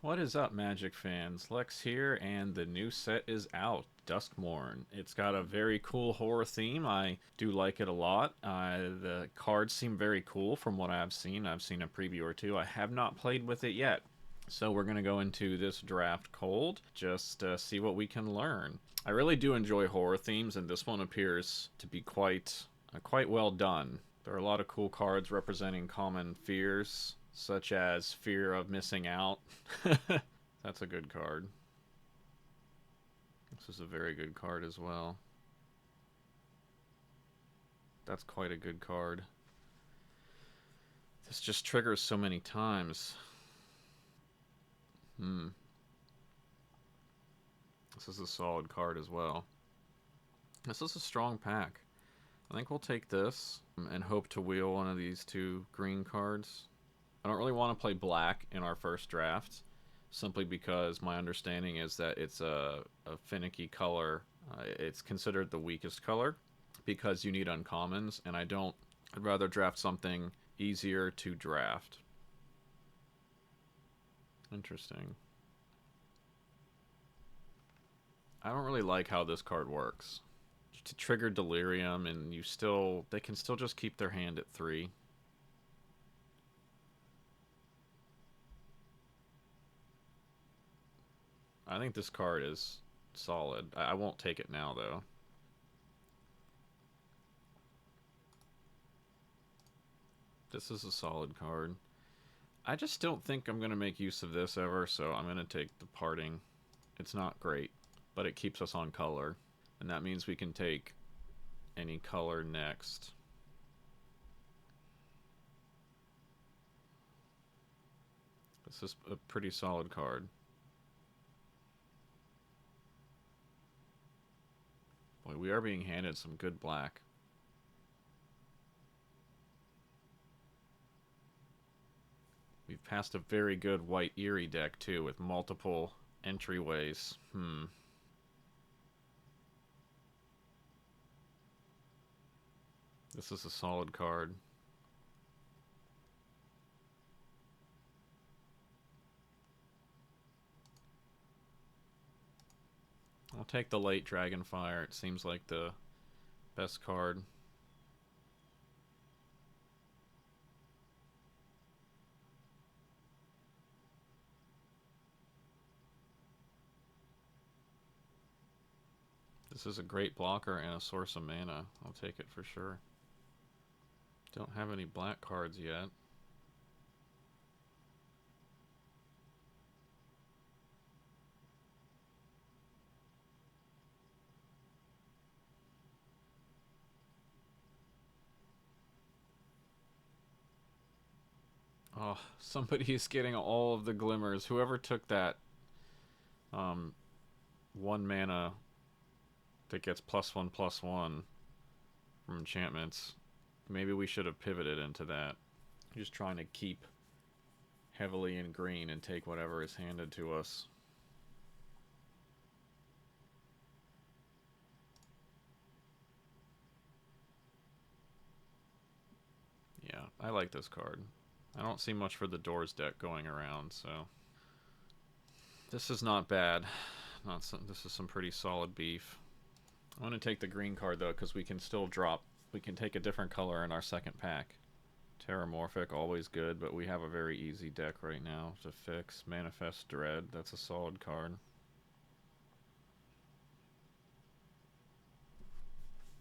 What is up, Magic fans? Lex here, and the new set is out, Duskmourn. It's got a very cool horror theme. I do like it a lot. The cards seem very cool from what I've seen. I've seen a preview or two. I have not played with it yet. So we're going to go into this draft cold, just see what we can learn. I really do enjoy horror themes, and this one appears to be quite well done. There are a lot of cool cards representing common fears, such as fear of missing out. That's a good card. This is a very good card as well. That's quite a good card. This just triggers so many times. This is a solid card as well. This is a strong pack. I think we'll take this and hope to wheel one of these two green cards. I don't really want to play black in our first draft, simply because my understanding is that it's a finicky color. It's considered the weakest color because you need uncommons, and I'd rather draft something easier to draft. Interesting. I don't really like how this card works. To trigger Delirium, and they can still just keep their hand at 3. I think this card is solid. I won't take it now, though. This is a solid card. I just don't think I'm going to make use of this ever, so I'm going to take the Parting. It's not great, but it keeps us on color, and that means we can take any color next. This is a pretty solid card. Boy, we are being handed some good black. We've passed a very good white Eerie deck, too, with multiple entryways. This is a solid card. I'll take the late Dragonfire. It seems like the best card. This is a great blocker and a source of mana. I'll take it for sure. Don't have any black cards yet. Oh, somebody is getting all of the glimmers. Whoever took that 1 mana that gets +1/+1 from enchantments, maybe we should have pivoted into that. Just trying to keep heavily in green and take whatever is handed to us. Yeah, I like this card. I don't see much for the Doors deck going around, so this is not bad. This is some pretty solid beef. I'm going to take the green card, though, because we can still drop. We can take a different color in our second pack. Terramorphic, always good, but we have a very easy deck right now to fix. Manifest Dread, that's a solid card.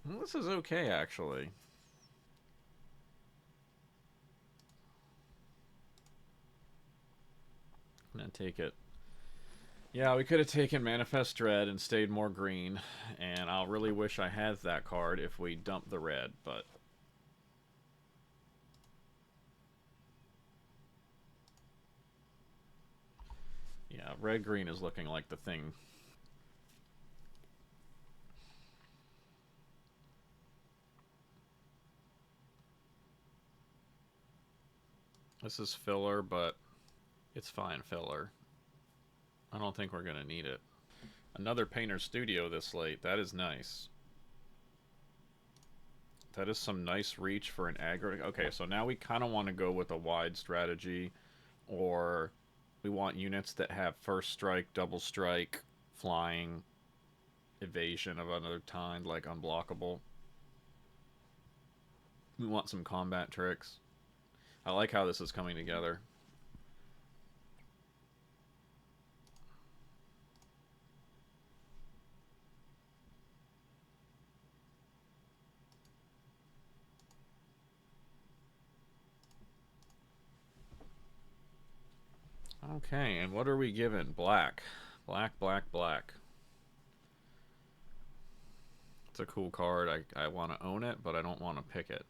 Well, this is okay, actually. I'm going to take it. Yeah, we could have taken Manifest Dread and stayed more green, and I'll really wish I had that card if we dumped the red, but... yeah, red-green is looking like the thing. This is filler, but it's fine filler. I don't think we're going to need it. Another Painter Studio this late. That is nice. That is some nice reach for an aggro. Okay, so now we kind of want to go with a wide strategy or We want units that have first strike, double strike, flying, evasion of another kind, like unblockable. We want some combat tricks. I like how this is coming together. Okay, and what are we given? Black. Black, black, black. It's a cool card. I want to own it, but I don't want to pick it.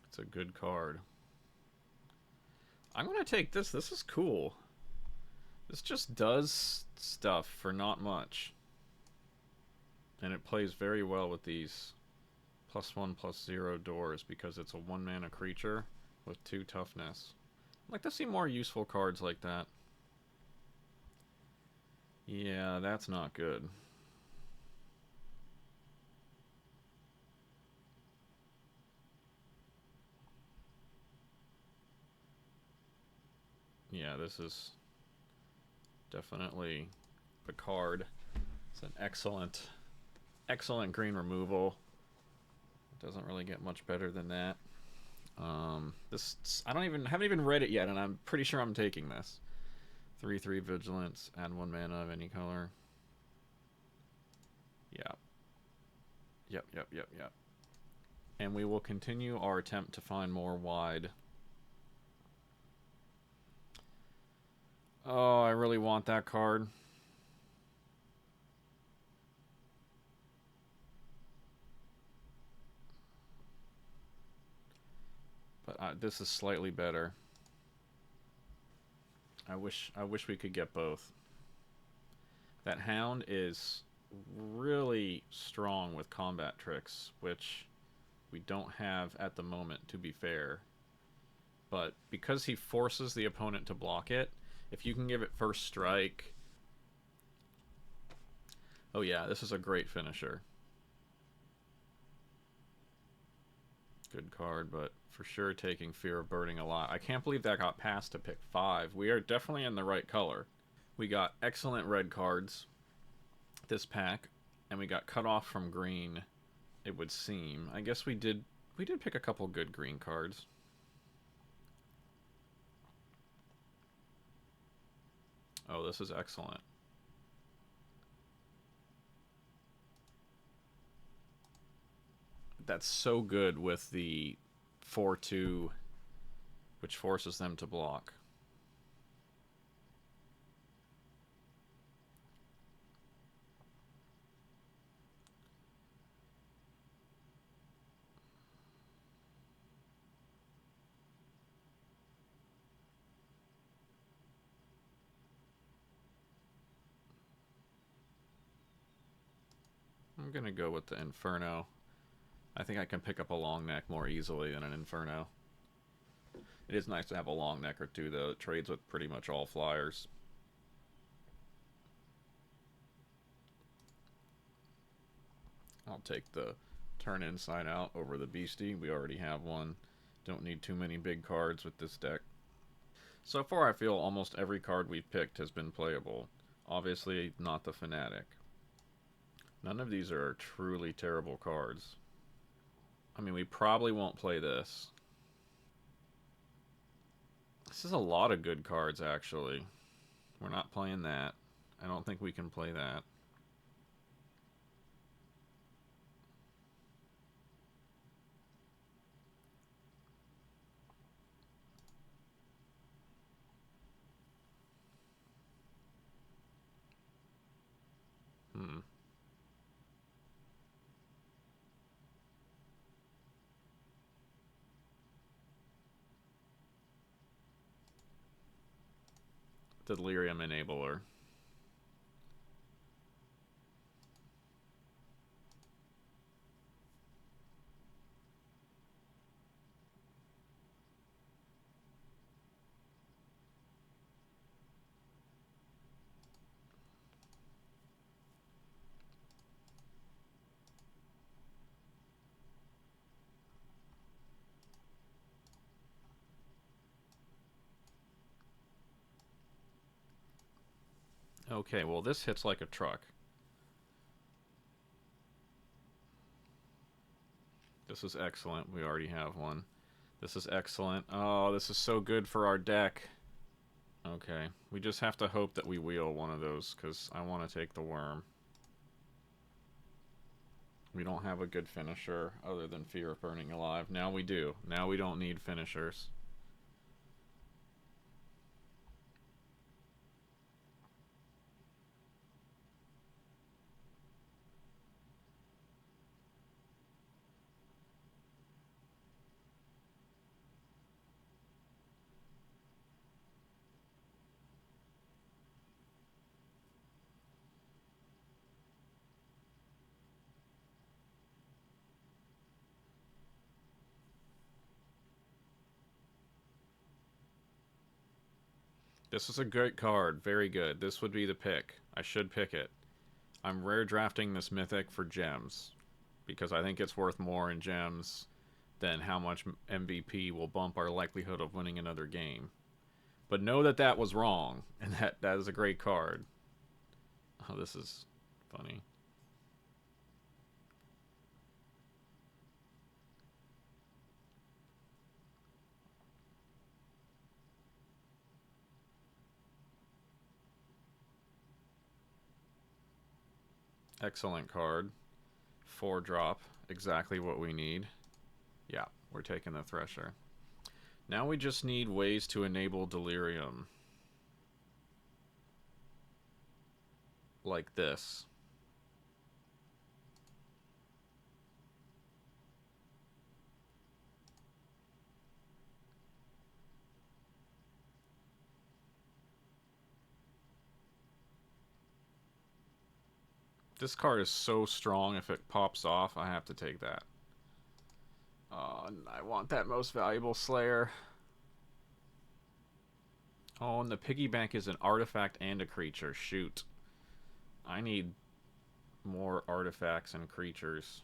It's a good card. I'm going to take this. This is cool. This just does stuff for not much. And it plays very well with these +1/+0 doors because it's a 1-mana creature with 2 toughness. I'd like to see more useful cards like that. Yeah, that's not good. Yeah, this is definitely the card. It's an excellent green removal. It doesn't really get much better than that. This I haven't even read it yet, and I'm pretty sure I'm taking this. 3/3 vigilance, add 1 mana of any color. Yeah. Yep. And we will continue our attempt to find more wide. Oh, I really want that card. But this is slightly better. I wish we could get both. That Hound is really strong with combat tricks, which we don't have at the moment, to be fair. But because he forces the opponent to block it, if you can give it first strike... Oh yeah, this is a great finisher. Good card, but for sure taking Fear of Burning a lot. I can't believe that got passed to pick 5. We are definitely in the right color. We got excellent red cards this pack, and we got cut off from green, it would seem. I guess we did pick a couple good green cards. Oh, this is excellent. That's so good with the 4/2, which forces them to block. I'm going to go with the Inferno. I think I can pick up a long neck more easily than an Inferno. It is nice to have a long neck or two, though. It trades with pretty much all flyers. I'll take the turn inside out over the Beastie. We already have one. Don't need too many big cards with this deck. So far, I feel almost every card we've picked has been playable. Obviously, not the Fanatic. None of these are truly terrible cards. I mean, we probably won't play this. This is a lot of good cards, actually. We're not playing that. I don't think we can play that. Delirium Enabler. Okay, well this hits like a truck. This is excellent. We already have one. This is excellent. Oh, this is so good for our deck. Okay, we just have to hope that we wheel one of those, because I want to take the worm. We don't have a good finisher other than Fear of Burning Alive. Now we do. Now we don't need finishers. This is a great card. Very good. This would be the pick. I should pick it. I'm rare drafting this mythic for gems, because I think it's worth more in gems than how much MVP will bump our likelihood of winning another game. But know that that was wrong, and that is a great card. Oh, this is funny. Excellent card. 4-drop. Exactly what we need. Yeah, we're taking the Thresher. Now we just need ways to enable Delirium. Like this. This card is so strong, if it pops off, I have to take that. Oh, I want that most valuable Slayer. Oh, and the piggy bank is an artifact and a creature. Shoot. I need more artifacts and creatures.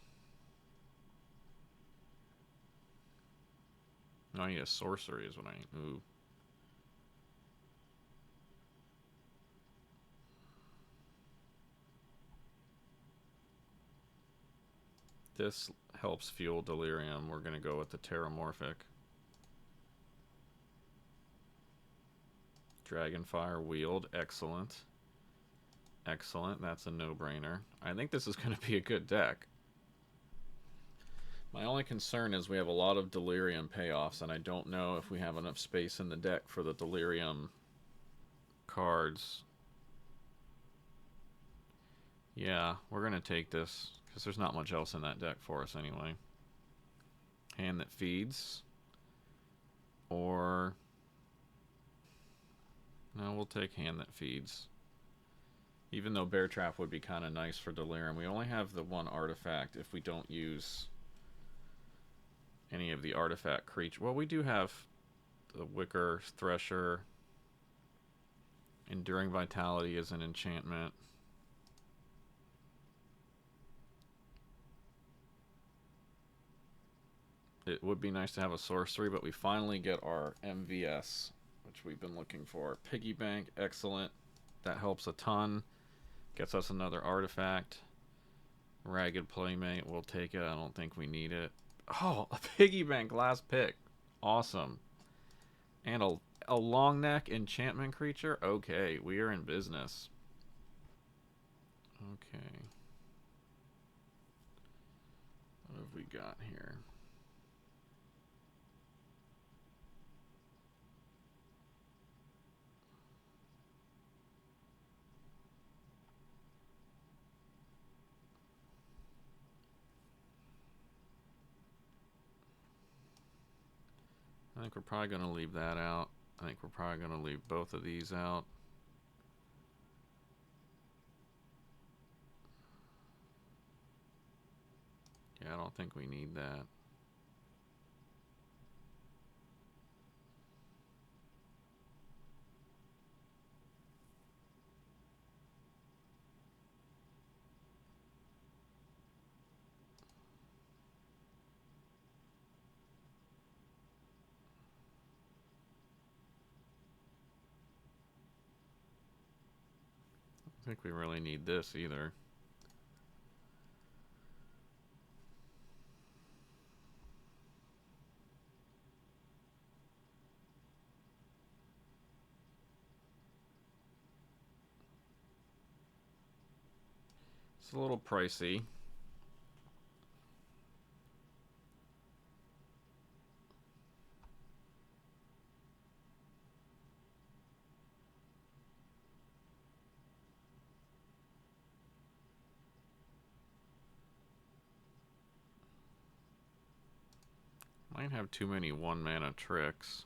No, I need a sorcery is what I need. Ooh. This helps fuel Delirium. We're going to go with the Terramorphic. Dragonfire Wield. Excellent. Excellent. That's a no-brainer. I think this is going to be a good deck. My only concern is we have a lot of Delirium payoffs, and I don't know if we have enough space in the deck for the Delirium cards. Yeah, we're going to take this, because there's not much else in that deck for us anyway. Hand that feeds. Or... no, we'll take hand that feeds. Even though Bear Trap would be kind of nice for Delirium, we only have the one artifact if we don't use any of the artifact creatures. Well, we do have the Wicker, Thresher. Enduring Vitality is an enchantment. It would be nice to have a sorcery, but we finally get our MVS, which we've been looking for. Piggy Bank, excellent. That helps a ton. Gets us another artifact. Ragged Playmate, we'll take it. I don't think we need it. Oh, a Piggy Bank, last pick. Awesome. And a long neck enchantment creature? Okay, we are in business. Okay. What have we got here? I think we're probably going to leave that out. I think we're probably going to leave both of these out. Yeah, I don't think we need that. think we really need this either. It's a little pricey. Might have too many 1-mana tricks.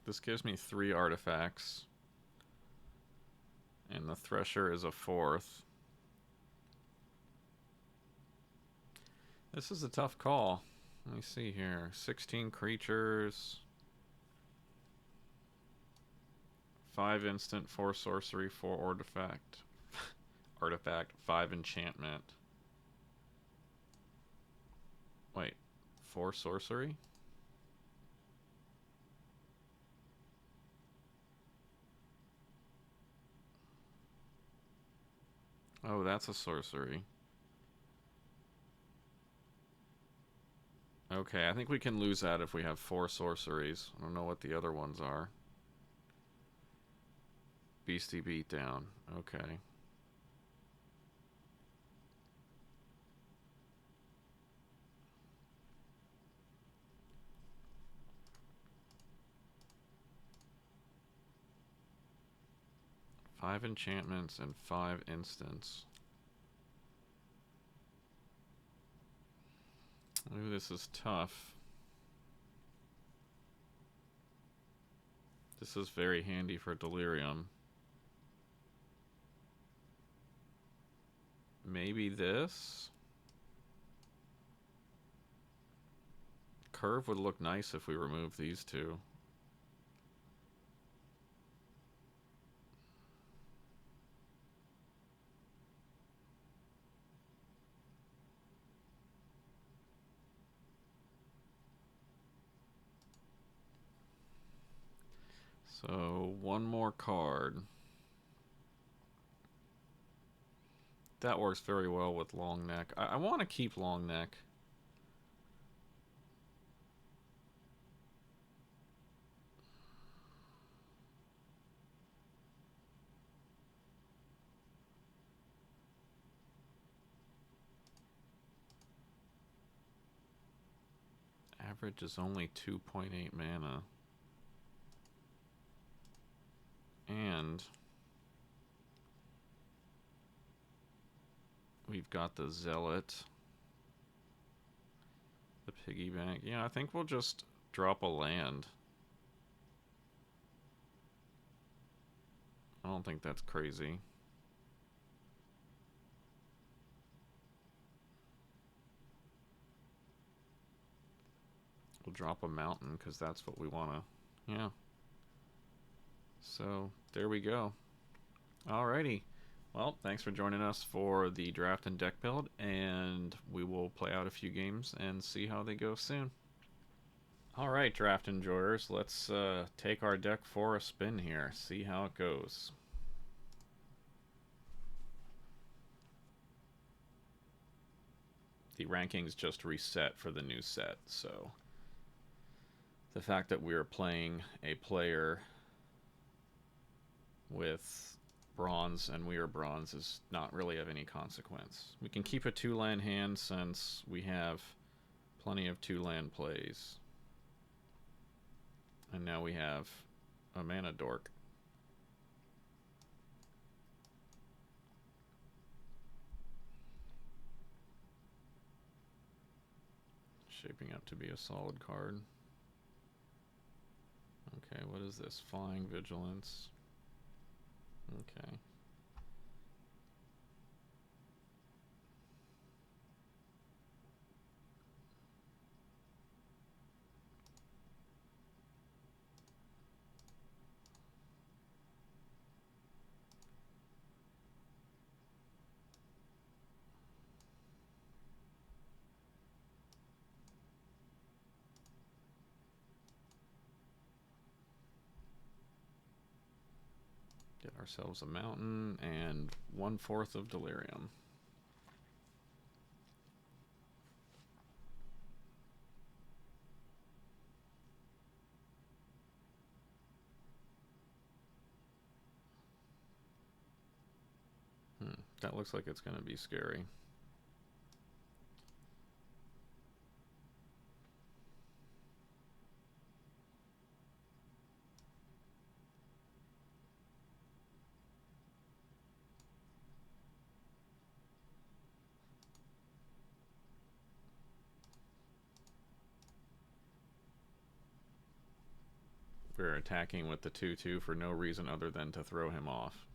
This gives me 3 artifacts. And the Thresher is a 4th. This is a tough call. Let me see here. 16 creatures. 5 instant, 4 sorcery, 4 artifact. Artifact, 5 enchantment. Wait, 4 sorcery? Oh, that's a sorcery. Okay, I think we can lose that if we have 4 sorceries. I don't know what the other ones are. Beastie Beatdown. Okay. Five enchantments and 5 instants. Ooh, this is tough. This is very handy for Delirium. Maybe this? Curve would look nice if we remove these 2. So, 1 more card. That works very well with Long Neck. I want to keep Long Neck. Average is only 2.8 mana. And we've got the Zealot. The Piggy Bank. Yeah, I think we'll just drop a land. I don't think that's crazy. We'll drop a mountain because that's what we want to. Yeah. So, there we go. Alrighty. Well, thanks for joining us for the draft and deck build, and we will play out a few games and see how they go soon. Alright, draft enjoyers, let's take our deck for a spin here, see how it goes. The rankings just reset for the new set, so the fact that we're playing a player with bronze and we are bronze is not really of any consequence. We can keep a 2-land hand since we have plenty of 2-land plays. And now we have a mana dork. Shaping up to be a solid card. Okay, what is this? Flying Vigilance. Okay. ourselves a mountain and 1/4 of Delirium. That looks like it's going to be scary. We're attacking with the 2/2 for no reason other than to throw him off.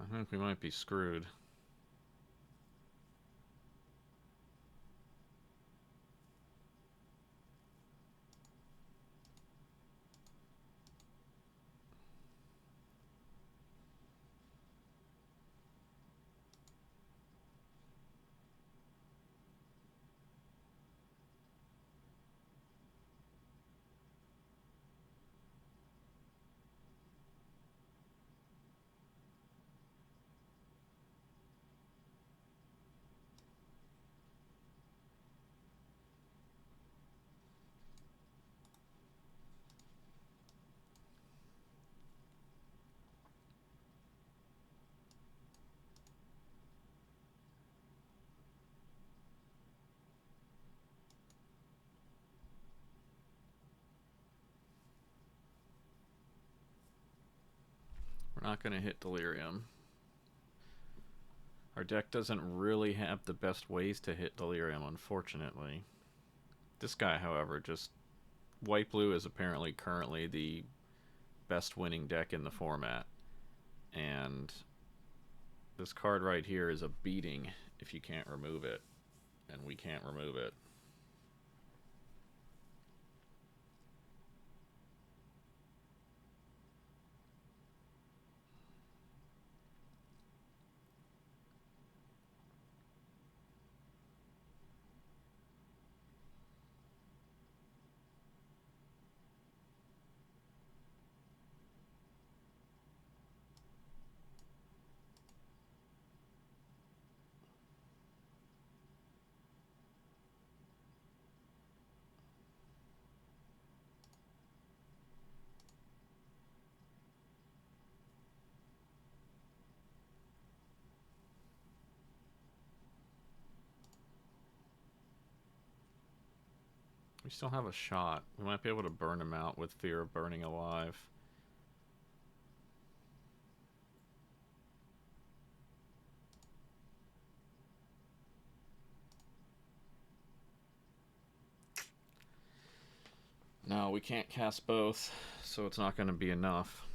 I think we might be screwed. We're not going to hit Delirium. Our deck doesn't really have the best ways to hit Delirium, unfortunately. This guy, however, just... White Blue is apparently currently the best winning deck in the format. And this card right here is a beating if you can't remove it. And we can't remove it. We still have a shot. We might be able to burn him out with fear of burning alive. No, we can't cast both, so it's not going to be enough.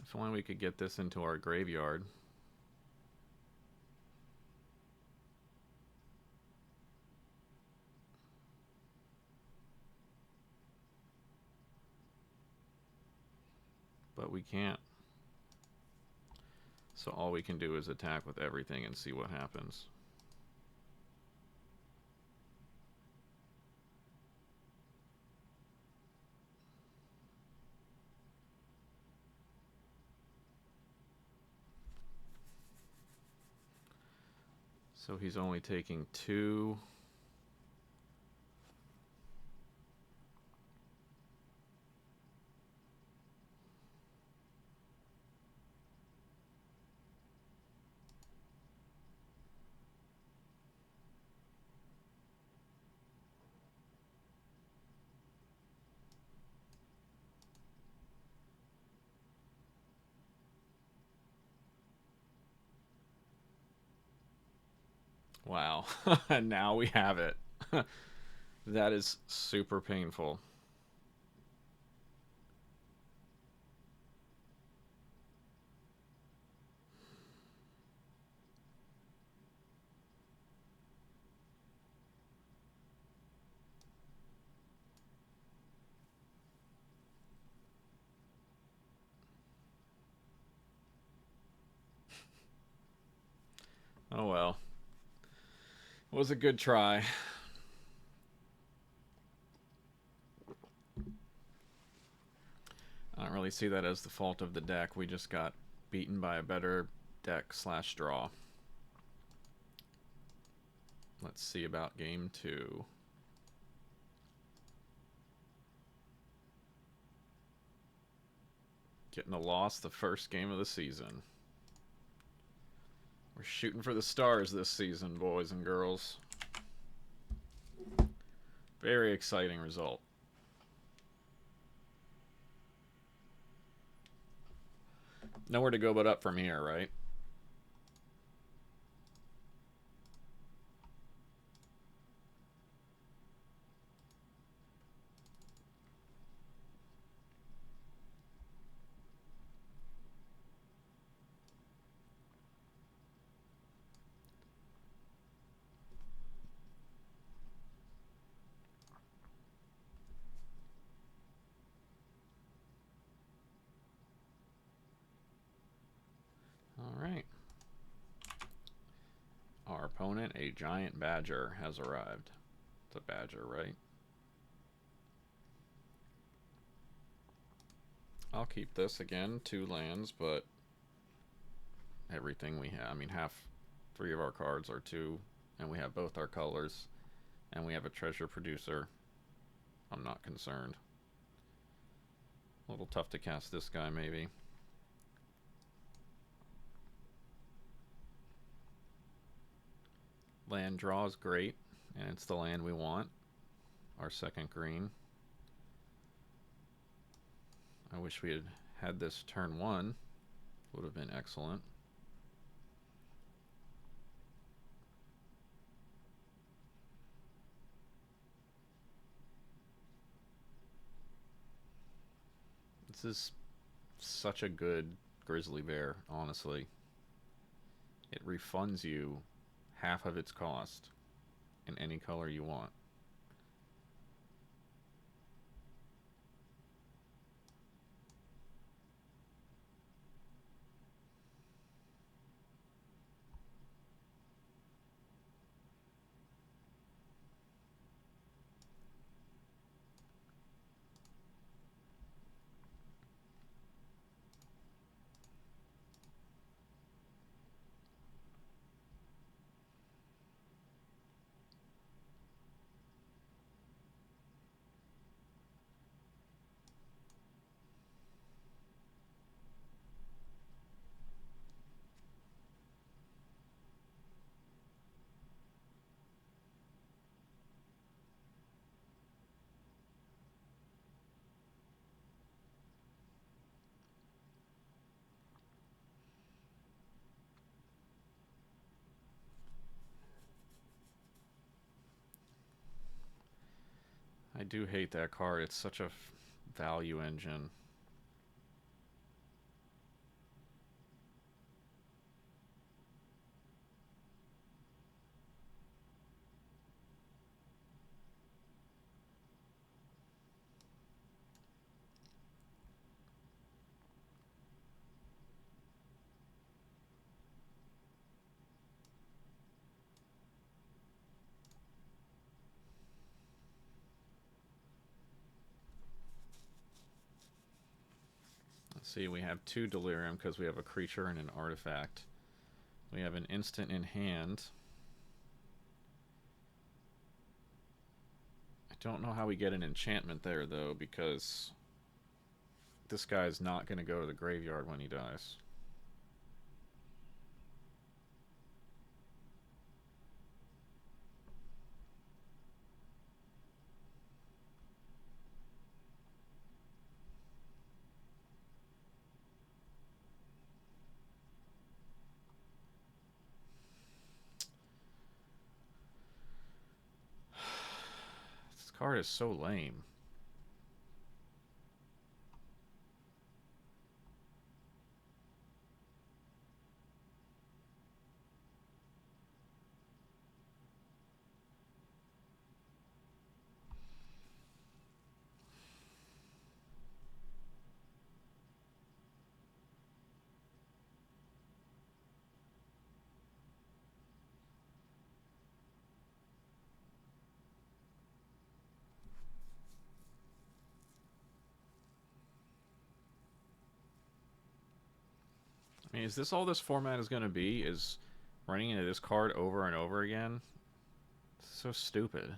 If only we could get this into our graveyard. But we can't. So all we can do is attack with everything and see what happens. So he's only taking 2. Wow. And now we have it. That is super painful. Oh well. It was a good try. I don't really see that as the fault of the deck. We just got beaten by a better deck / draw. Let's see about game 2. Getting a loss the first game of the season. We're shooting for the stars this season, boys and girls. Very exciting result. Nowhere to go but up from here, right? All right. Our opponent, a giant badger, has arrived. It's a badger, right? I'll keep this again, 2 lands, but everything we have, I mean, 3 of our cards are 2, and we have both our colors, and we have a treasure producer. I'm not concerned. A little tough to cast this guy, maybe. Land draw is great, and it's the land we want. Our second green. I wish we had this turn 1. Would have been excellent. This is such a good grizzly bear, honestly. It refunds you half of its cost in any color you want. I do hate that card. It's such a value engine. Let's see, we have 2 Delirium because we have a creature and an artifact. We have an instant in hand. Don't know how we get an enchantment there, though, because this guy's not going to go to the graveyard when he dies. This card is so lame. I mean, is this all this format is going to be? Is running into this card over and over again? It's so stupid.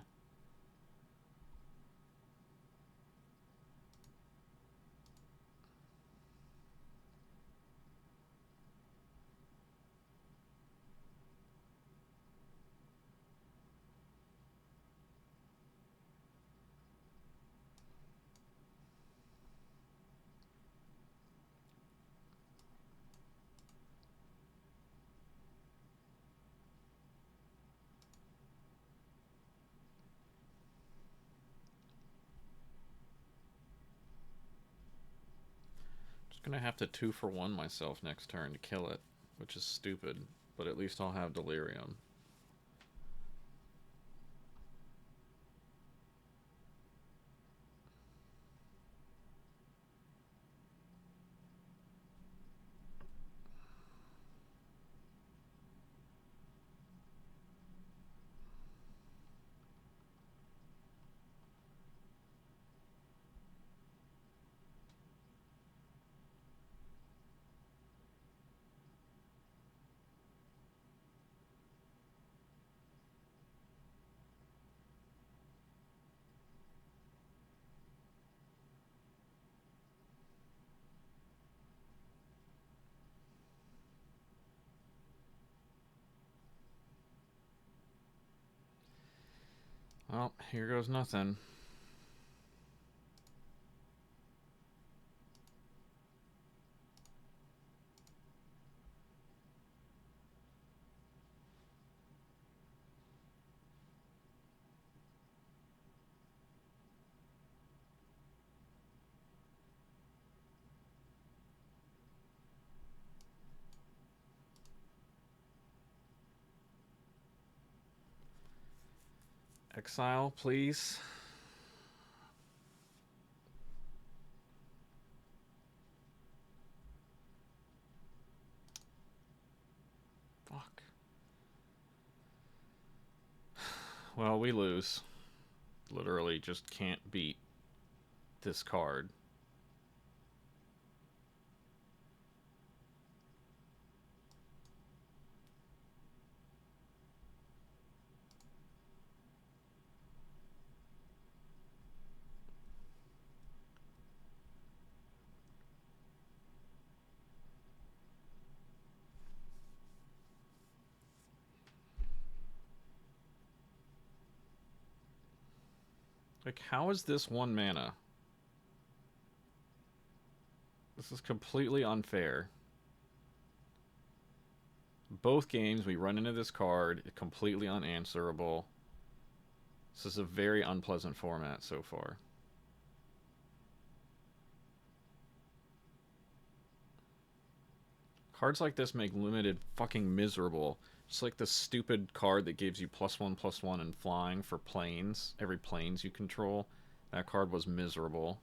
Gonna have to 2-for-1 myself next turn to kill it, which is stupid, but at least I'll have Delirium. Well, here goes nothing. Exile, please. Fuck. Well, we lose. Literally just can't beat this card. Like, how is this 1 mana? This is completely unfair. Both games we run into this card, completely unanswerable. This is a very unpleasant format so far. Cards like this make limited fucking miserable. Just like the stupid card that gives you +1/+1 and flying for planes. Every planes you control. That card was miserable.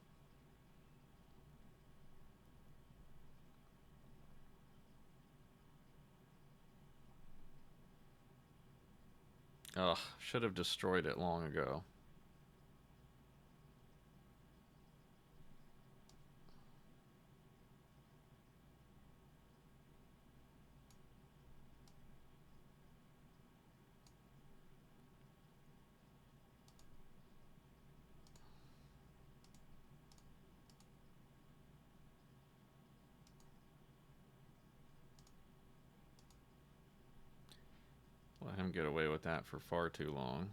Ugh, should have destroyed it long ago. Let him get away with that for far too long.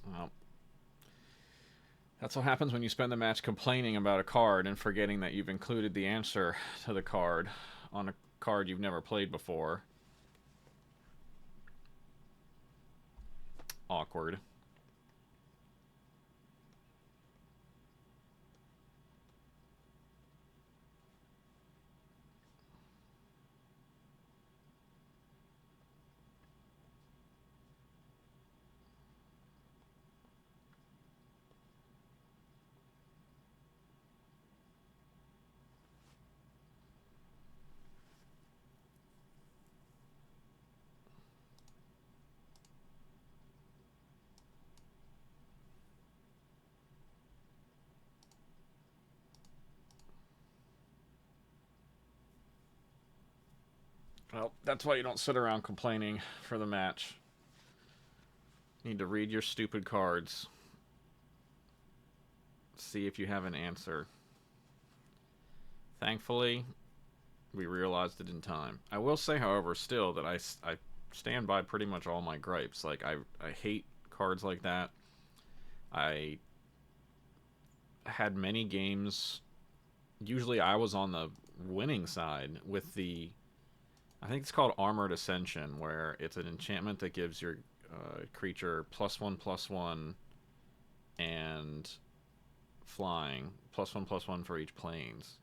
Well, that's what happens when you spend the match complaining about a card and forgetting that you've included the answer to the card on a card you've never played before. Awkward. Well, that's why you don't sit around complaining for the match. You need to read your stupid cards. See if you have an answer. Thankfully, we realized it in time. I will say, however, still that I stand by pretty much all my gripes. Like, I hate cards like that. I had many games. Usually I was on the winning side with the, I think it's called Armored Ascension, where it's an enchantment that gives your creature +1/+1 and flying, +1/+1 for each planes.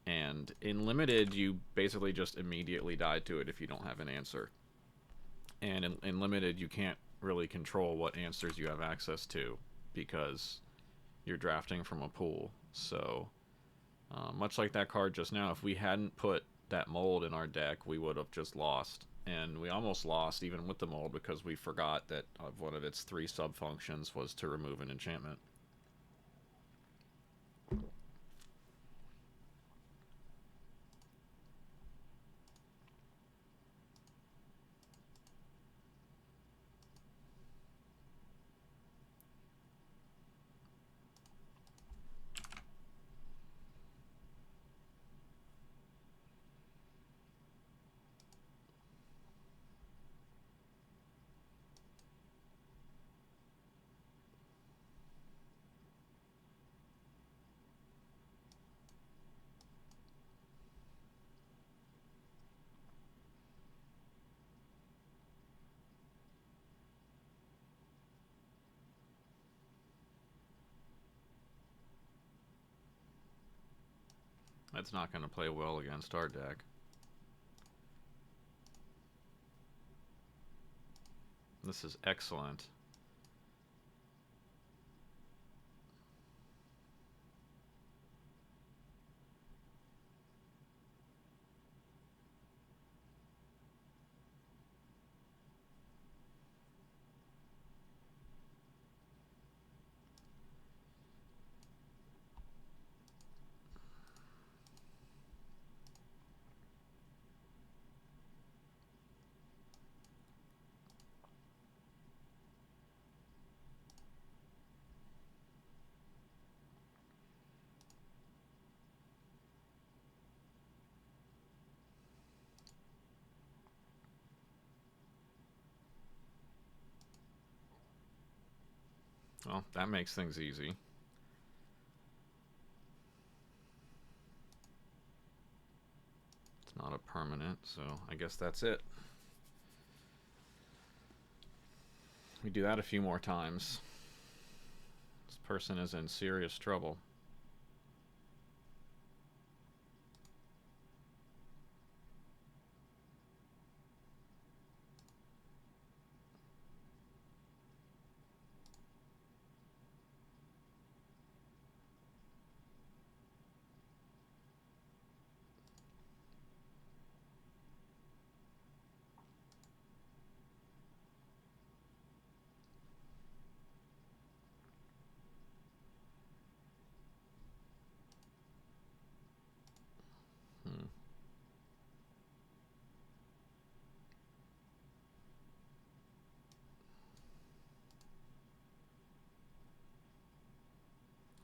And in limited, you basically just immediately die to it if you don't have an answer. And in limited, you can't really control what answers you have access to because you're drafting from a pool. So, much like that card just now, if we hadn't put that mold in our deck, we would have just lost. And we almost lost even with the mold because we forgot that one of its 3 sub-functions was to remove an enchantment. That's not going to play well against our deck. This is excellent. Well, that makes things easy. It's not a permanent, so I guess that's it. We do that a few more times. This person is in serious trouble.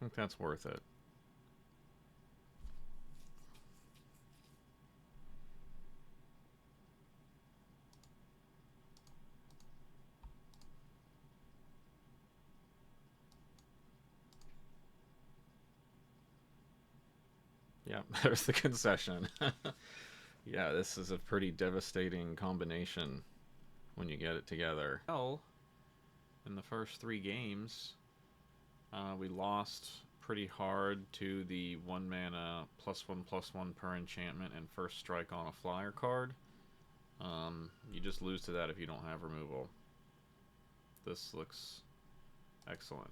think that's worth it. Yeah, there's the concession. Yeah, this is a pretty devastating combination when you get it together. Well, in the first 3 games, we lost pretty hard to the 1 mana +1/+1 per enchantment and first strike on a flyer card. You just lose to that if you don't have removal. This looks excellent.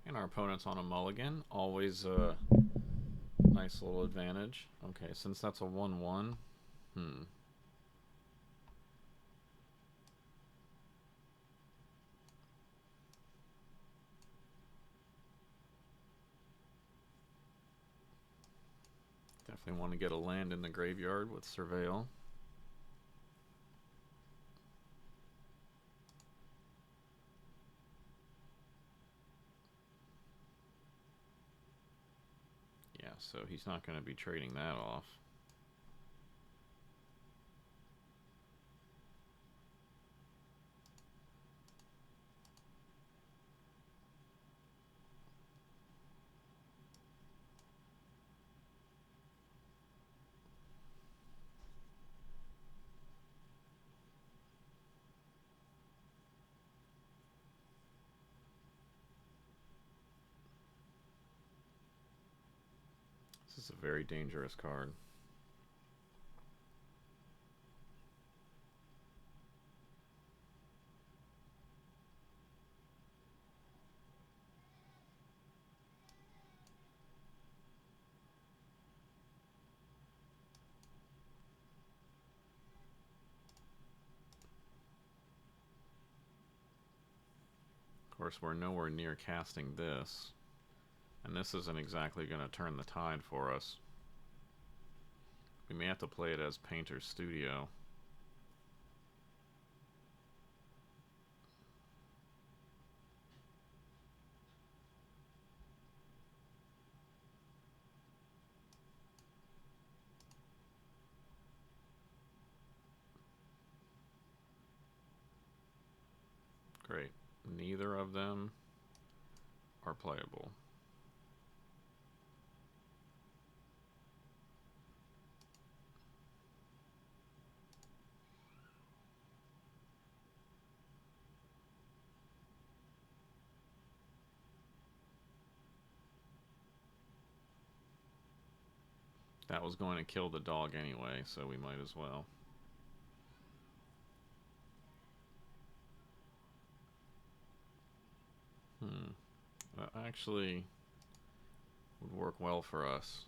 And our opponent's on a mulligan. Always a nice little advantage. Okay, since that's a 1/1, definitely want to get a land in the graveyard with Surveil. Yeah, so he's not going to be trading that off. This is a very dangerous card. Of course, we're nowhere near casting this. And this isn't exactly going to turn the tide for us. We may have to play it as Painter's Studio. Great. Neither of them are playable. That was going to kill the dog anyway, so we might as well. That actually would work well for us.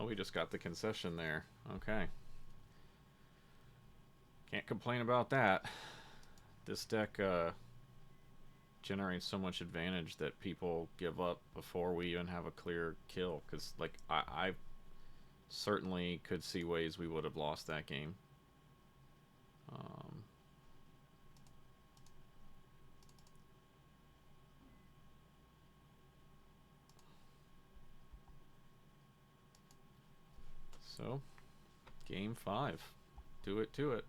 Oh, we just got the concession there. Okay. Can't complain about that. This deck generates so much advantage that people give up before we even have a clear kill. Because, like, I certainly could see ways we would have lost that game. So, game 5. Do it to it.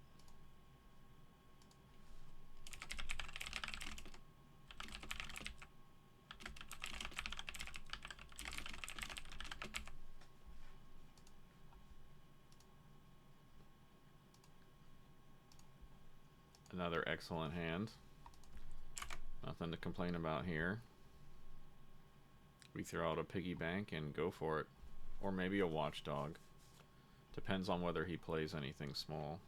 Another excellent hand. Nothing to complain about here. We throw out a piggy bank and go for it. Or maybe a watchdog. Depends on whether he plays anything small.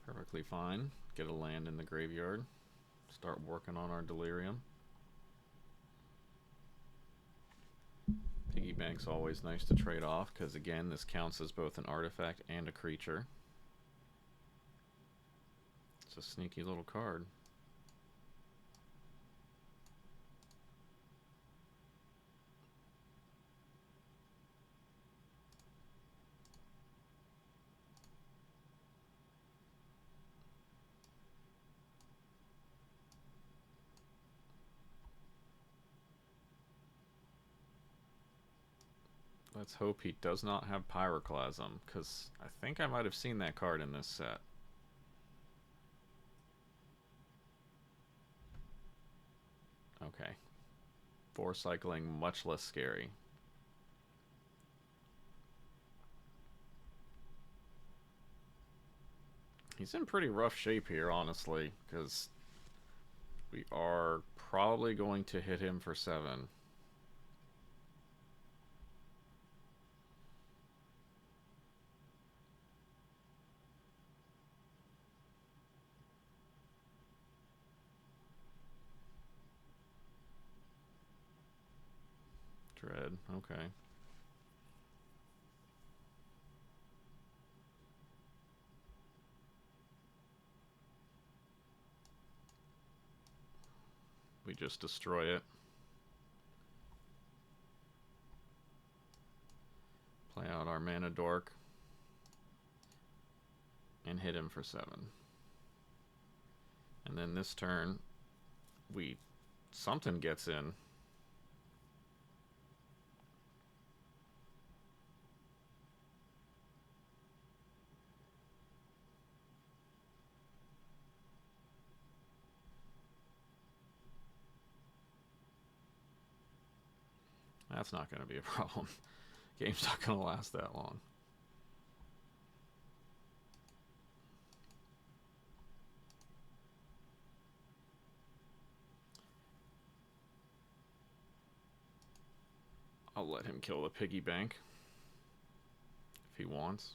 Perfectly fine. Get a land in the graveyard. Start working on our Delirium. Piggy bank's always nice to trade off because, again, this counts as both an artifact and a creature. It's a sneaky little card. Let's hope he does not have Pyroclasm, because I think I might have seen that card in this set. Okay. 4 cycling, much less scary. He's in pretty rough shape here, honestly, because we are probably going to hit him for 7. Dread, okay. We just destroy it. Play out our mana dork. And hit him for 7. And then this turn, something gets in. That's not going to be a problem. Game's not going to last that long. I'll let him kill the piggy bank if he wants.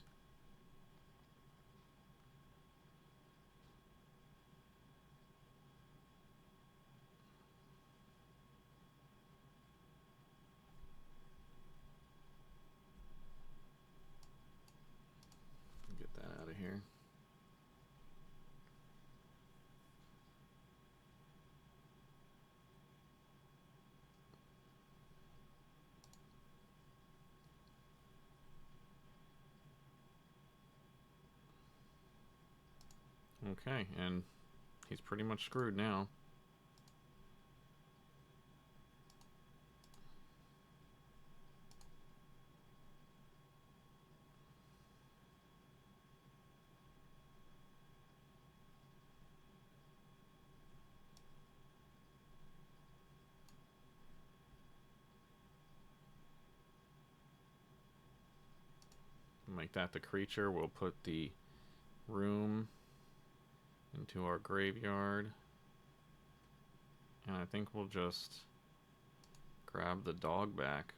Get that out of here. Okay, and he's pretty much screwed now. Make that the creature. We'll put the room into our graveyard. And I think we'll just grab the dog back.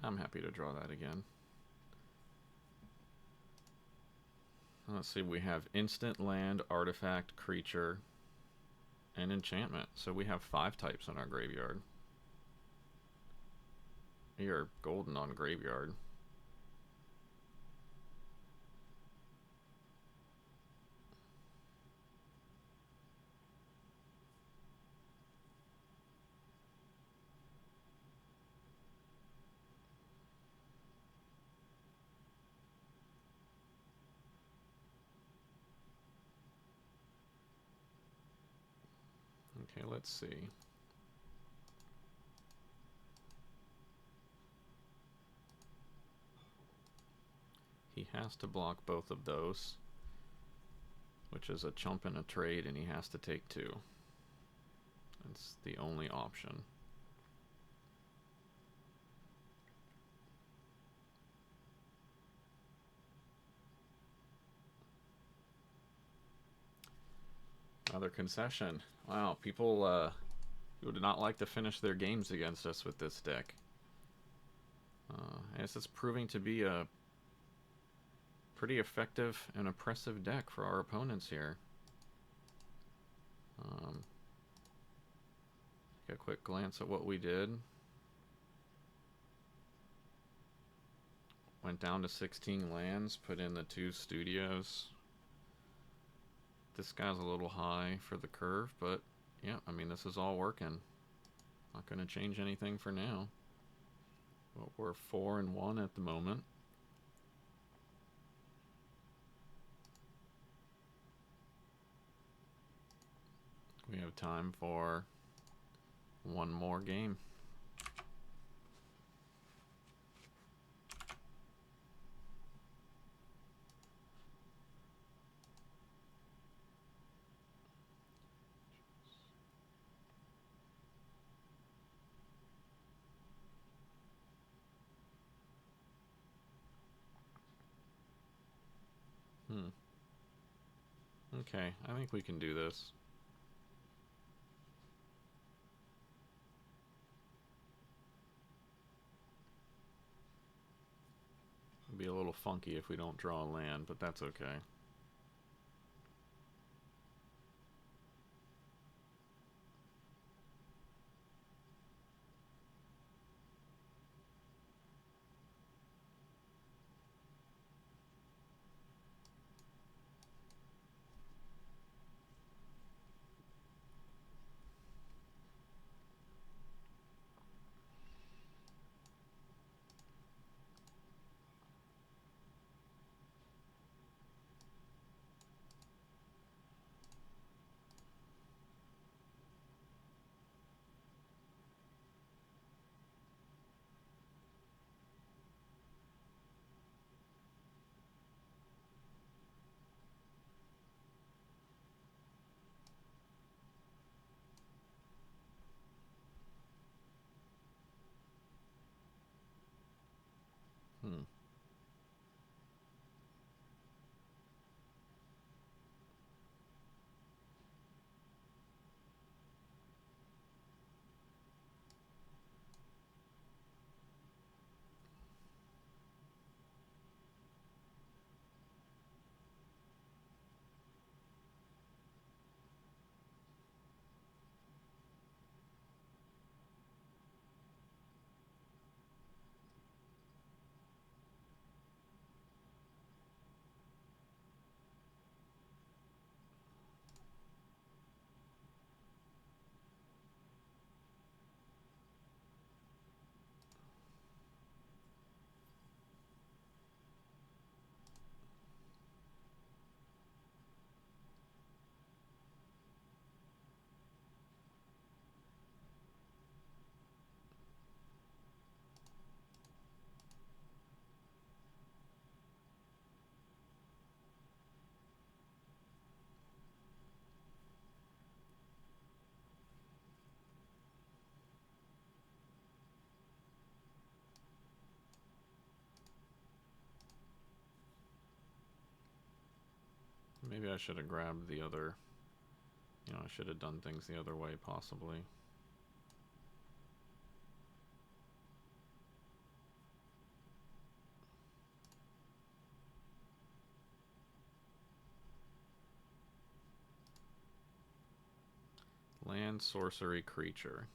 I'm happy to draw that again. Let's see, we have instant, land, artifact, creature, and enchantment. So we have 5 types in our graveyard. We are golden on graveyard. Okay, let's see. He has to block both of those, which is a chump in a trade, and he has to take 2. That's the only option. Another concession. Wow, people do not like to finish their games against us with this deck. I guess it's proving to be a pretty effective and oppressive deck for our opponents here. Take a quick glance at what we did. Went down to 16 lands, put in the 2 studios. This guy's a little high for the curve, but yeah, I mean, this is all working. Not going to change anything for now. But we're 4-1 at the moment. We have time for one more game. Okay, I think we can do this. It'd be a little funky if we don't draw a land, but that's okay. Maybe I should have grabbed the other... You know, I should have done things the other way, possibly. Land sorcery creature.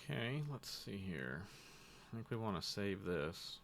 Okay, let's see here. I think we want to save this.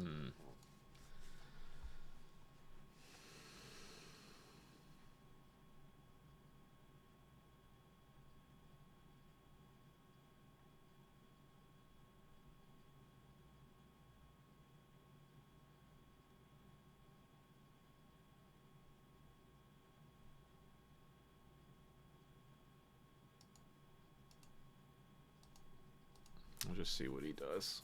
Hmm. I'll just see what he does.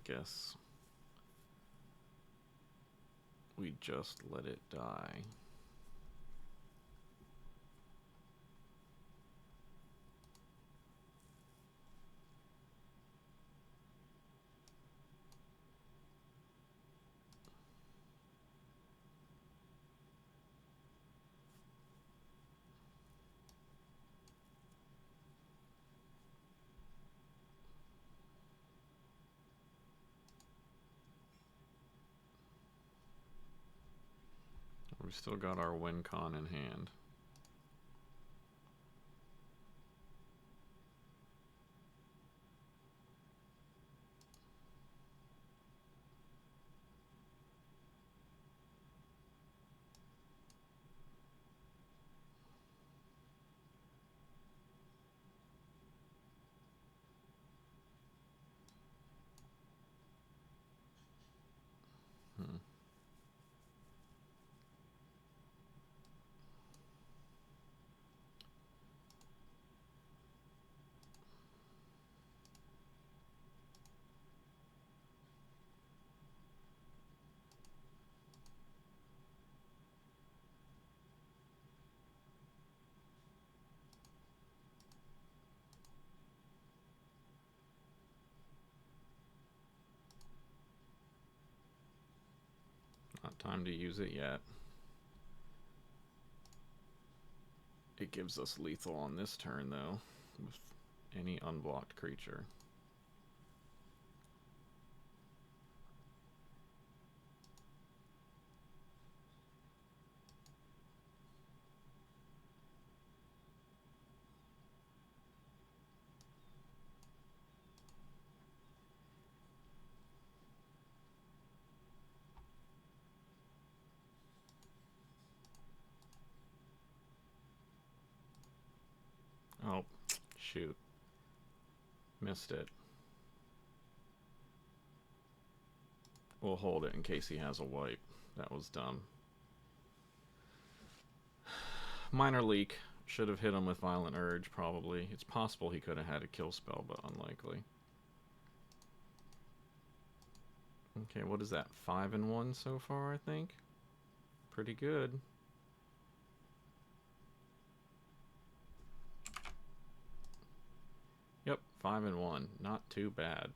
I guess we just let it die. We've still got our win con in hand. time to use it yet. It gives us lethal on this turn, though, with any unblocked creature. Oh, shoot. Missed it. We'll hold it in case he has a wipe. That was dumb. Minor leak. Should have hit him with Violent Urge, probably. It's possible he could have had a kill spell, but unlikely. Okay, what is that? 5-1 so far, I think? Pretty good. Yep, 5-1. Not too bad.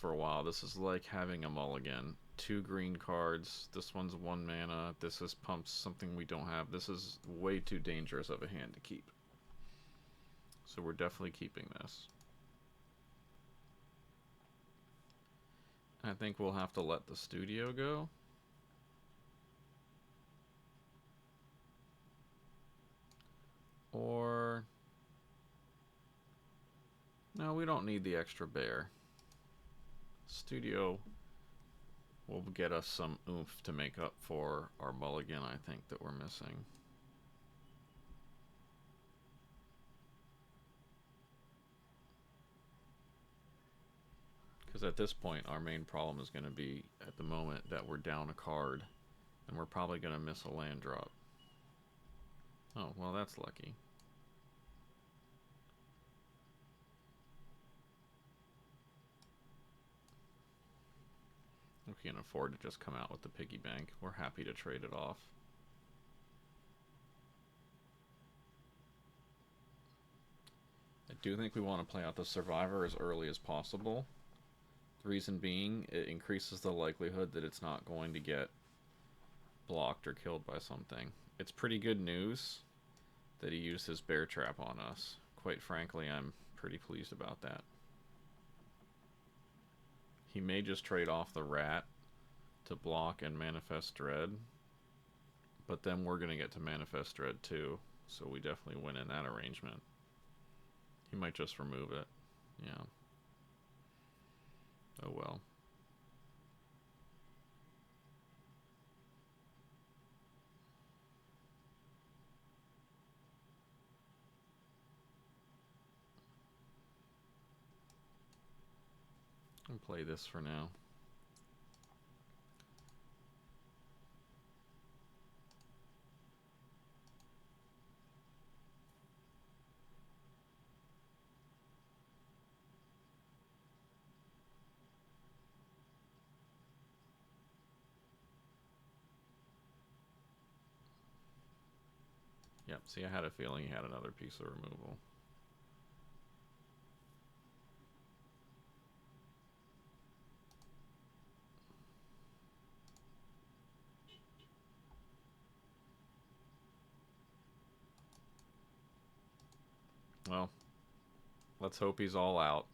For a while, this is like having a mulligan. 2 green cards. This one's 1 mana. This is pumps something we don't have. This is way too dangerous of a hand to keep. So we're definitely keeping this. I think we'll have to let the studio go. Or... no, we don't need the extra bear. Studio will get us some oomph to make up for our mulligan, I think, that we're missing. Because at this point, our main problem is going to be, at the moment, that we're down a card. And we're probably going to miss a land drop. Oh, well, that's lucky. We can't afford to just come out with the piggy bank. We're happy to trade it off. I do think we want to play out the Survivor as early as possible. The reason being, it increases the likelihood that it's not going to get blocked or killed by something. It's pretty good news that he used his bear trap on us. Quite frankly, I'm pretty pleased about that. He may just trade off the rat to block and Manifest Dread, but then we're going to get to Manifest Dread too, so we definitely win in that arrangement. He might just remove it. Yeah. Oh well. I'll play this for now. Yep, see, I had a feeling he had another piece of removal. Well, let's hope he's all out.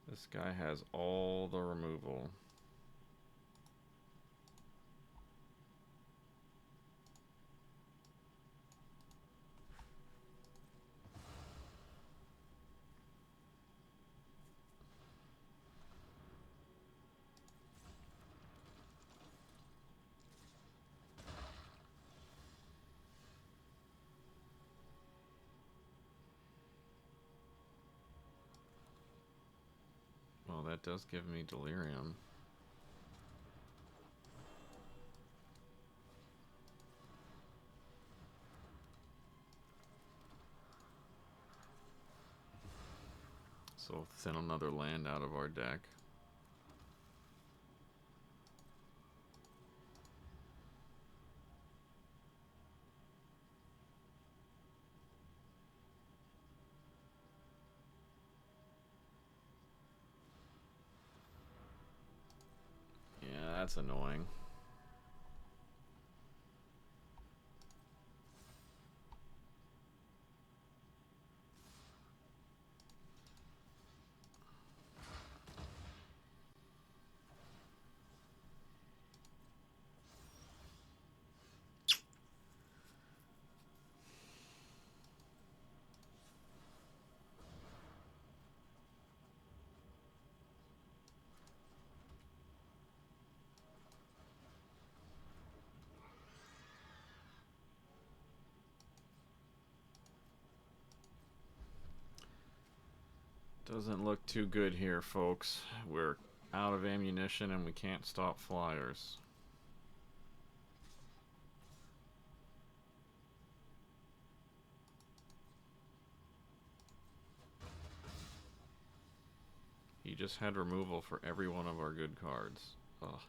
This guy has all the removal. that does give me Delirium. So thin another land out of our deck. Yeah, that's annoying. Doesn't look too good here, folks. We're out of ammunition and we can't stop flyers. He just had removal for every one of our good cards. Ugh.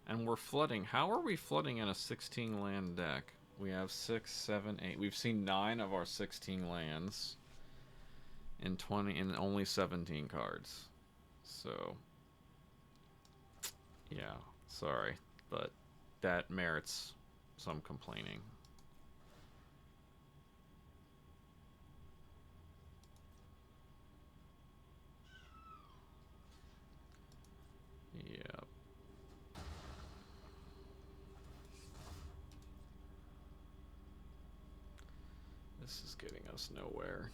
And we're flooding. How are we flooding in a 16 land deck? We have 6, 7, 8. We've seen 9 of our 16 lands in 20 in only 17 cards. So yeah, sorry, but that merits some complaining. Yep. This is getting us nowhere.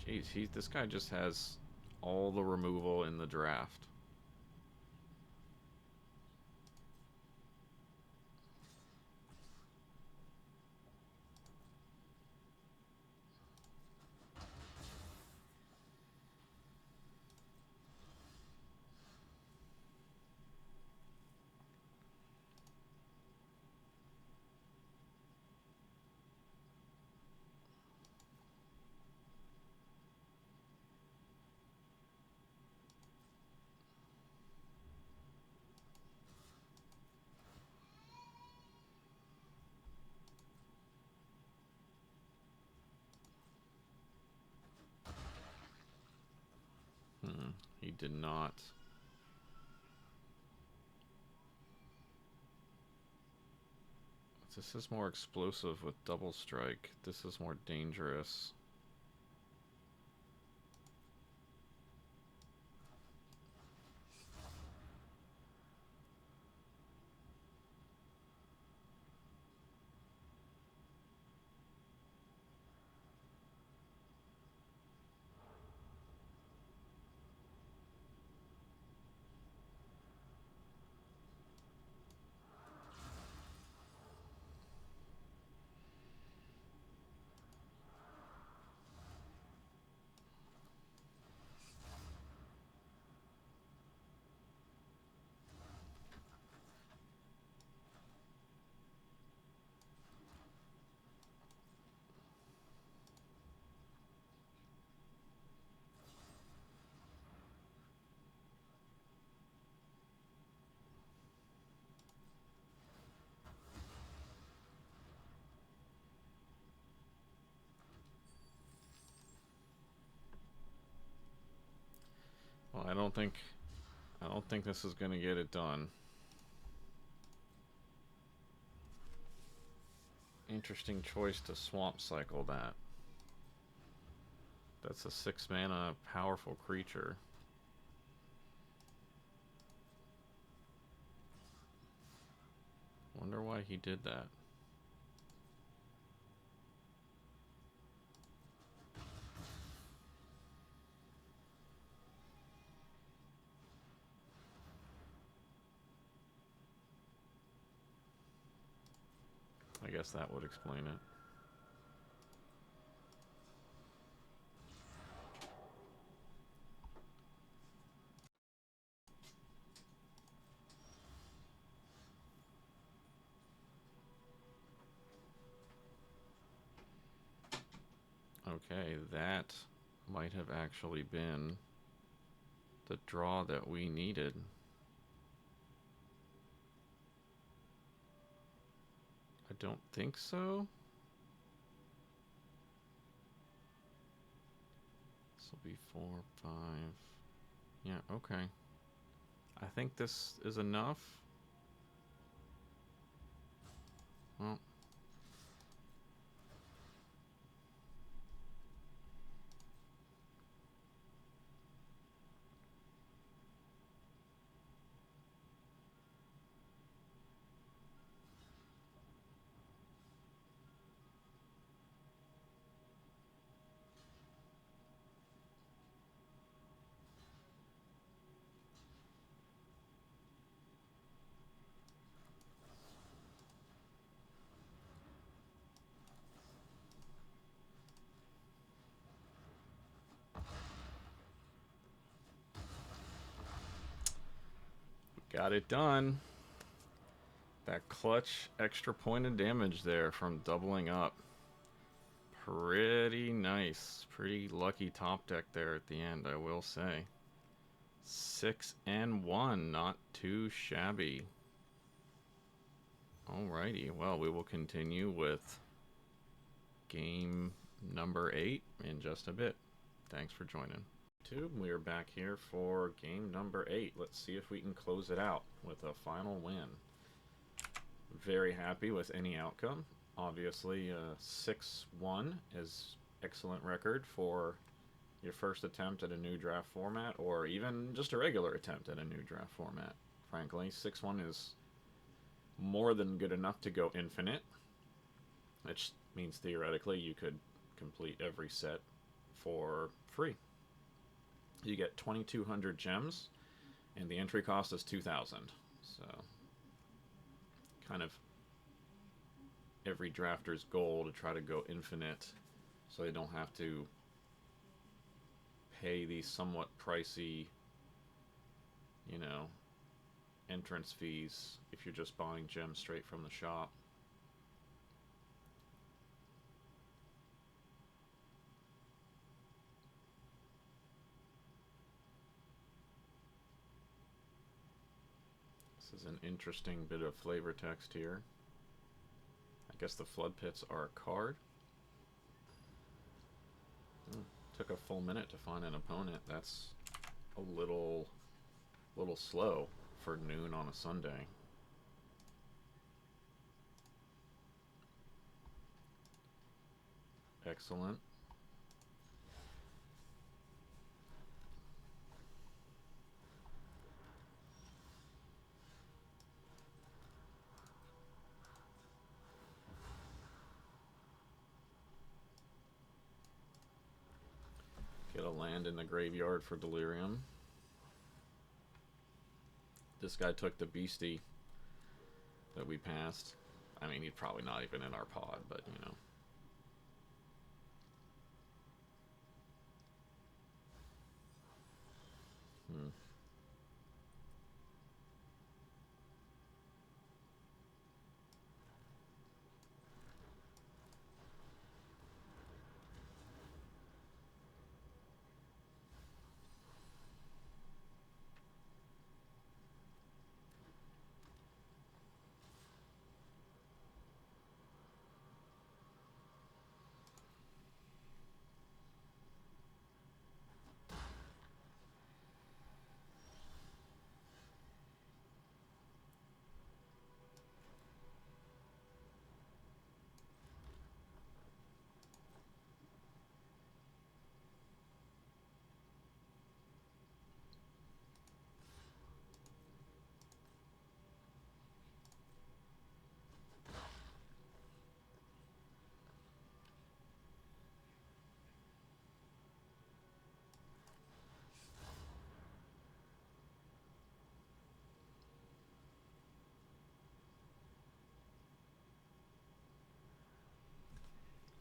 Jeez, this guy just has all the removal in the draft. He did not. This is more explosive with double strike. This is more dangerous. Well, I don't think this is gonna get it done. Interesting choice to swamp cycle that. That's a 6 mana powerful creature. Wonder why he did that. I guess that would explain it. Okay, that might have actually been the draw that we needed. I don't think so. This will be 4, 5. Yeah, okay. I think this is enough. Well, got it done. That clutch extra point of damage there from doubling up. Pretty nice. Pretty lucky top deck there at the end, I will say. 6 and 1, not too shabby. Alrighty, well, we will continue with game number 8 in just a bit. Thanks for joining. We are back here for game number 8. Let's see if we can close it out with a final win. Very happy with any outcome. Obviously, 6-1 is excellent record for your first attempt at a new draft format, or even just a regular attempt at a new draft format. Frankly, 6-1 is more than good enough to go infinite, which means theoretically you could complete every set for free. You get 2,200 gems, and the entry cost is 2,000. So, kind of every drafter's goal to try to go infinite so they don't have to pay these somewhat pricey, you know, entrance fees if you're just buying gems straight from the shop. This is an interesting bit of flavor text here. I guess the flood pits are a card. Took a full minute to find an opponent. That's a little slow for noon on a Sunday. Excellent. Get a land in the graveyard for Delirium. This guy took the beastie that we passed. I mean, he's probably not even in our pod, but you know.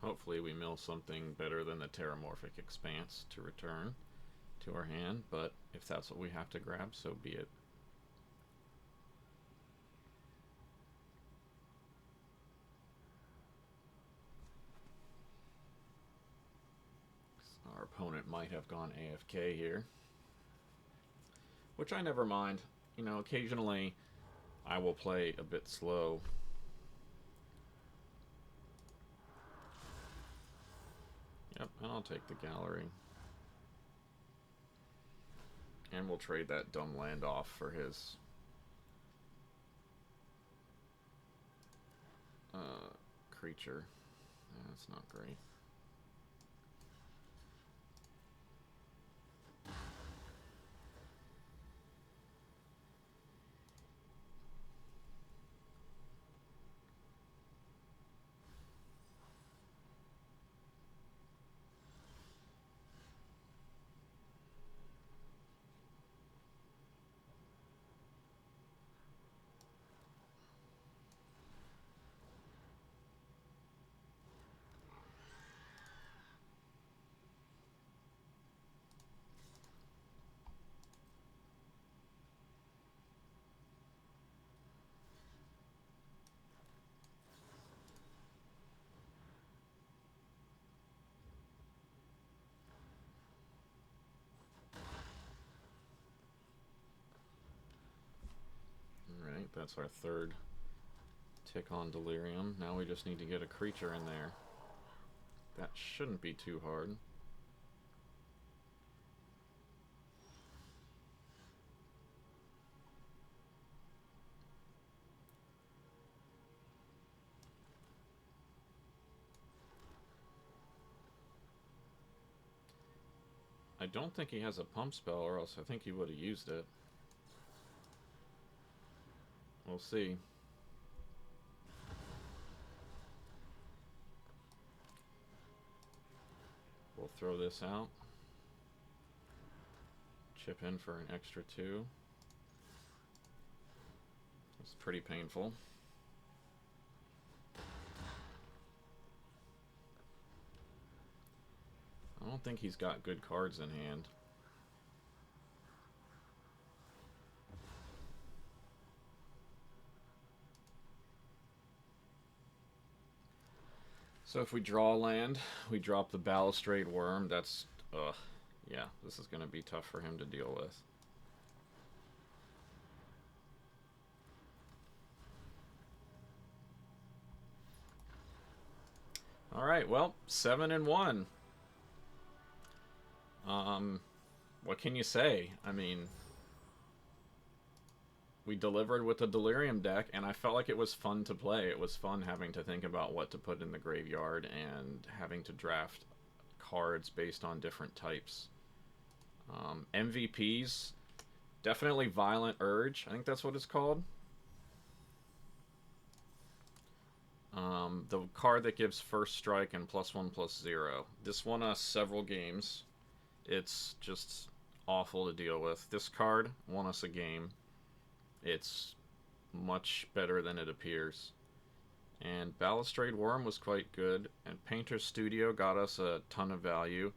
Hopefully we mill something better than the Terramorphic Expanse to return to our hand, but if that's what we have to grab, so be it. opponent might have gone AFK here. Which I never mind. You know, occasionally I will play a bit slow. Yep, and I'll take the gallery. And we'll trade that dumb land off for his creature. That's not great. Alright, that's our third tick on Delirium. Now we just need to get a creature in there. That shouldn't be too hard. I don't think he has a pump spell, or else I think he would have used it. We'll see. We'll throw this out. Chip in for an extra 2. It's pretty painful. I don't think he's got good cards in hand. So if we draw land, we drop the Balustrade Worm. That's, yeah, this is going to be tough for him to deal with. All right, well, 7-1. What can you say? I mean, we delivered with the Delirium deck, and I felt like it was fun to play. It was fun having to think about what to put in the graveyard and having to draft cards based on different types. MVPs, definitely Violent Urge. I think that's what it's called. The card that gives first strike and +1/+0. This won us several games. It's just awful to deal with. This card won us a game. It's much better than it appears. And Balustrade Worm was quite good, and Painter's Studio got us a ton of value.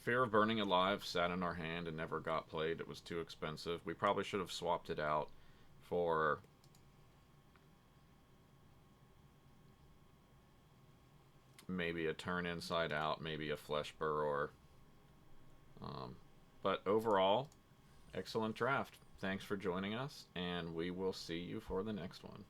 Fear of Burning Alive sat in our hand and never got played. It was too expensive. We probably should have swapped it out for maybe a Turn Inside Out, maybe a Flesh Burrower. But overall, excellent draft. Thanks for joining us, and we will see you for the next one.